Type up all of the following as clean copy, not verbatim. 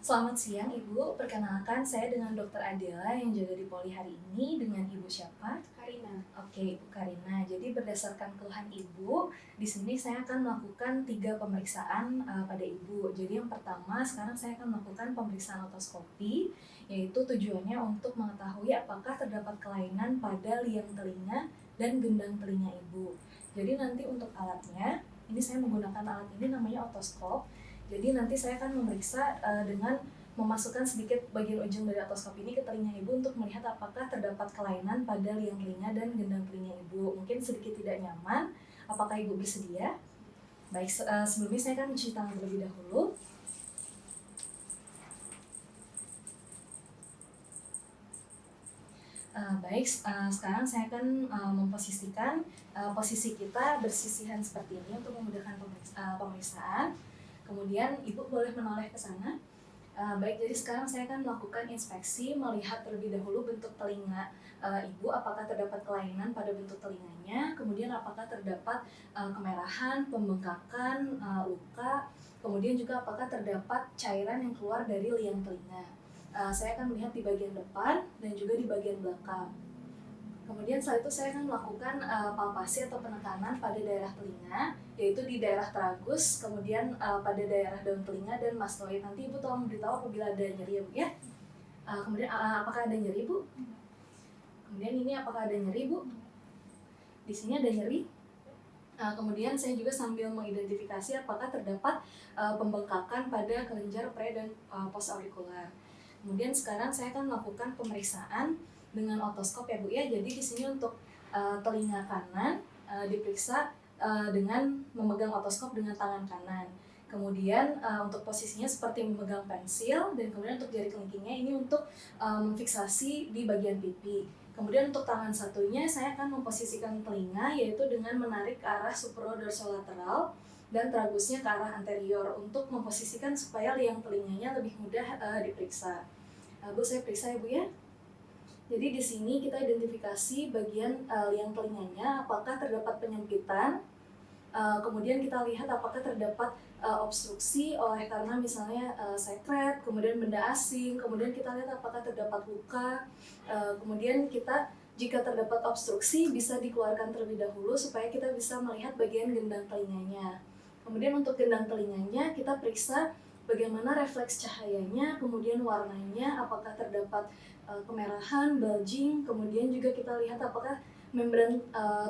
Selamat siang Ibu, perkenalkan saya dengan Dokter Adela yang jaga di Poli hari ini. Dengan Ibu siapa? Karina. Oke, Ibu Karina. Jadi berdasarkan keluhan Ibu, di sini saya akan melakukan 3 pemeriksaan pada Ibu. Jadi yang pertama, sekarang saya akan melakukan pemeriksaan otoskopi, yaitu tujuannya untuk mengetahui apakah terdapat kelainan pada liang telinga dan gendang telinga Ibu. Jadi nanti untuk alatnya, ini saya menggunakan alat ini namanya otoskop. Jadi nanti saya akan memeriksa dengan memasukkan sedikit bagian ujung dari otoskop ini ke telinga Ibu untuk melihat apakah terdapat kelainan pada liang telinga dan gendang telinga Ibu. Mungkin sedikit tidak nyaman. Apakah Ibu bersedia? Baik, sebelumnya saya akan mencuci tangan terlebih dahulu. Baik, sekarang saya akan memposisikan posisi kita bersisihan seperti ini untuk memudahkan pemeriksaan. Kemudian Ibu boleh menoleh ke sana. Baik, jadi sekarang saya akan melakukan inspeksi, melihat terlebih dahulu bentuk telinga Ibu, apakah terdapat kelainan pada bentuk telinganya, kemudian apakah terdapat kemerahan, pembengkakan, luka, kemudian juga apakah terdapat cairan yang keluar dari liang telinga. Saya akan melihat di bagian depan dan juga di bagian belakang. Kemudian setelah itu saya akan melakukan palpasi atau penekanan pada daerah telinga, yaitu di daerah tragus, kemudian pada daerah daun telinga dan mastoid. Nanti Ibu tolong memberitahu apabila ada nyeri ya Bu ya. Kemudian apakah ada nyeri Bu? Kemudian ini apakah ada nyeri Bu? Di sini ada nyeri. Kemudian saya juga sambil mengidentifikasi apakah terdapat pembengkakan pada kelenjar pre dan postaurikular. Kemudian sekarang saya akan melakukan pemeriksaan dengan otoskop ya Bu ya. Jadi di sini untuk telinga kanan diperiksa dengan memegang otoskop dengan tangan kanan. Kemudian untuk posisinya seperti memegang pensil, dan kemudian untuk jari kelingkingnya ini untuk memfiksasi di bagian pipi. Kemudian untuk tangan satunya saya akan memposisikan telinga, yaitu dengan menarik ke arah supradorsolateral dan tragusnya ke arah anterior untuk memposisikan supaya liang telinganya lebih mudah diperiksa. Bu, saya periksa ya Bu ya. Jadi di sini kita identifikasi bagian liang telinganya, apakah terdapat penyempitan. Kemudian kita lihat apakah terdapat obstruksi oleh karena misalnya sekret, kemudian benda asing, kemudian kita lihat apakah terdapat luka. Kemudian kita jika terdapat obstruksi bisa dikeluarkan terlebih dahulu supaya kita bisa melihat bagian gendang telinganya. Kemudian untuk gendang telinganya kita periksa bagaimana refleks cahayanya, kemudian warnanya, apakah terdapat kemerahan, bulging, kemudian juga kita lihat apakah membran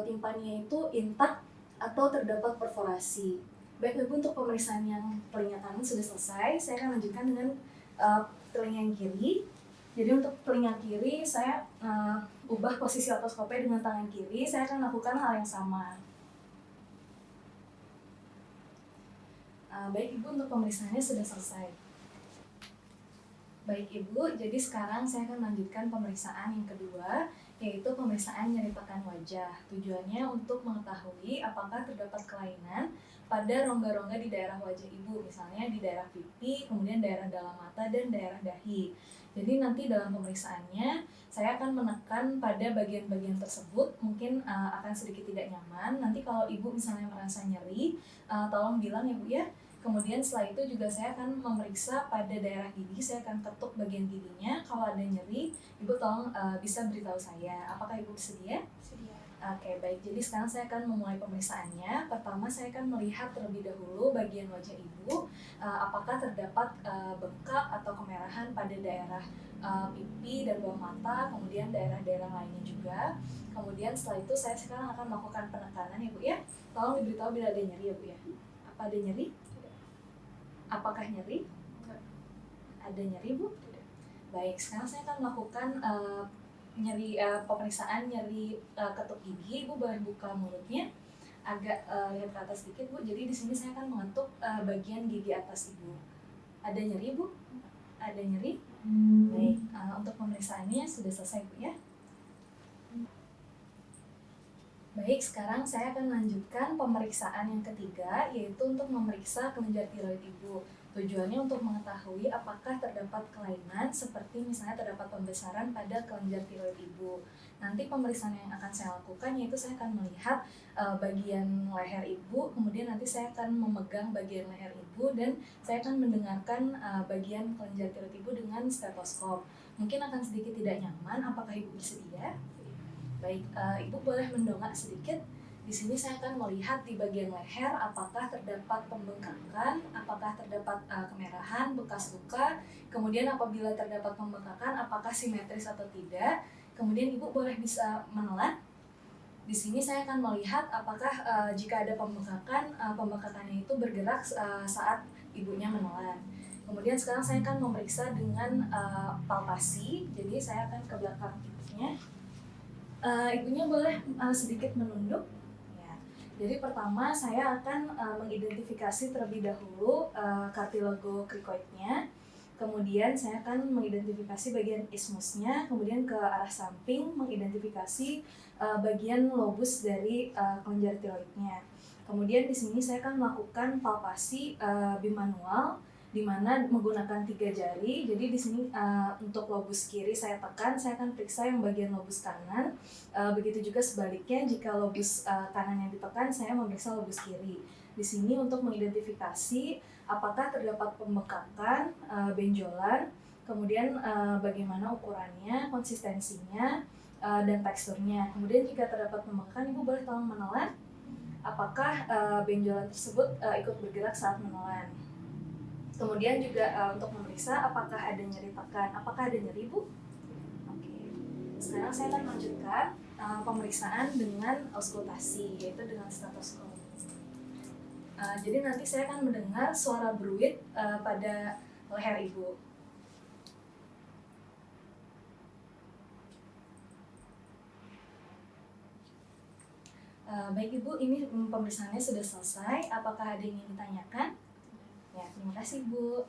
timpaninya itu intak atau terdapat perforasi. Baik Ibu, untuk pemeriksaan yang telinga kanan sudah selesai, saya akan lanjutkan dengan telinga yang kiri. Jadi untuk telinga kiri saya ubah posisi otoskopnya dengan tangan kiri, saya akan lakukan hal yang sama. Baik Ibu, untuk pemeriksaannya sudah selesai. Baik Ibu, jadi sekarang saya akan lanjutkan pemeriksaan yang kedua, yaitu pemeriksaan nyeri pekan wajah. Tujuannya untuk mengetahui apakah terdapat kelainan pada rongga-rongga di daerah wajah Ibu, misalnya di daerah pipi, kemudian daerah dalam mata, dan daerah dahi. Jadi nanti dalam pemeriksaannya, saya akan menekan pada bagian-bagian tersebut, mungkin akan sedikit tidak nyaman. Nanti kalau Ibu misalnya merasa nyeri, tolong bilang ya Bu ya. Kemudian setelah itu juga saya akan memeriksa pada daerah gigi, saya akan ketuk bagian giginya. Kalau ada nyeri, Ibu tolong bisa beritahu saya. Apakah Ibu bersedia? Sedia. Oke, baik. Jadi sekarang saya akan memulai pemeriksaannya. Pertama saya akan melihat terlebih dahulu bagian wajah Ibu, apakah terdapat bengkak atau kemerahan pada daerah pipi dan bawah mata, kemudian daerah-daerah lainnya juga. Kemudian setelah itu saya sekarang akan melakukan penekanan ya Bu ya. Tolong diberitahu bila ada nyeri ya Bu ya. Apa ada nyeri? Apakah nyeri? Enggak. Ada nyeri Bu? Tidak. Baik, sekarang saya akan melakukan nyeri pemeriksaan nyeri ketuk gigi. Ibu boleh buka mulutnya, agak lihat ke atas sedikit Bu. Jadi di sini saya akan mengetuk bagian gigi atas Ibu. Ada nyeri Bu? Ada nyeri? Baik, untuk pemeriksaannya sudah selesai Bu ya. Baik, sekarang saya akan lanjutkan pemeriksaan yang ketiga, yaitu untuk memeriksa kelenjar tiroid Ibu. Tujuannya untuk mengetahui apakah terdapat kelainan seperti misalnya terdapat pembesaran pada kelenjar tiroid ibu. Nanti pemeriksaan yang akan saya lakukan yaitu saya akan melihat bagian leher ibu, kemudian nanti saya akan memegang bagian leher ibu dan saya akan mendengarkan bagian kelenjar tiroid ibu dengan stetoskop. Mungkin akan sedikit tidak nyaman, apakah ibu bersedia? Baik, ibu boleh mendongak sedikit. Di sini saya akan melihat di bagian leher apakah terdapat pembengkakan, apakah terdapat kemerahan, bekas luka. Kemudian apabila terdapat pembengkakan, apakah simetris atau tidak. Kemudian ibu boleh bisa menelan. Di sini saya akan melihat apakah jika ada pembengkakan, pembengkakannya itu bergerak saat ibunya menelan. Kemudian sekarang saya akan memeriksa dengan palpasi. Jadi saya akan ke belakang ibunya. Ibunya boleh sedikit menunduk. Jadi pertama saya akan mengidentifikasi terlebih dahulu kartilago krikoidnya, kemudian saya akan mengidentifikasi bagian ismusnya, kemudian ke arah samping mengidentifikasi bagian lobus dari kelenjar tiroidnya. Kemudian di sini saya akan melakukan palpasi bimanual di mana menggunakan 3 jari. Jadi di sini untuk lobus kiri saya tekan, saya akan periksa yang bagian lobus kanan. Begitu juga sebaliknya, jika lobus kanan yang ditekan, saya memeriksa lobus kiri. Di sini untuk mengidentifikasi apakah terdapat pembengkakan, benjolan, kemudian bagaimana ukurannya, konsistensinya, dan teksturnya. Kemudian jika terdapat pembengkakan, ibu boleh tolong menelan apakah benjolan tersebut ikut bergerak saat menelan. Kemudian juga untuk memeriksa apakah ada nyeri tekan, apakah ada nyeri, Bu? Oke. Sekarang saya akan lanjutkan pemeriksaan dengan auskultasi, yaitu dengan stetoskop. Jadi nanti saya akan mendengar suara bruit pada leher ibu. Baik Ibu, ini pemeriksaannya sudah selesai. Apakah ada yang ingin ditanyakan? Ya, terima kasih Bu.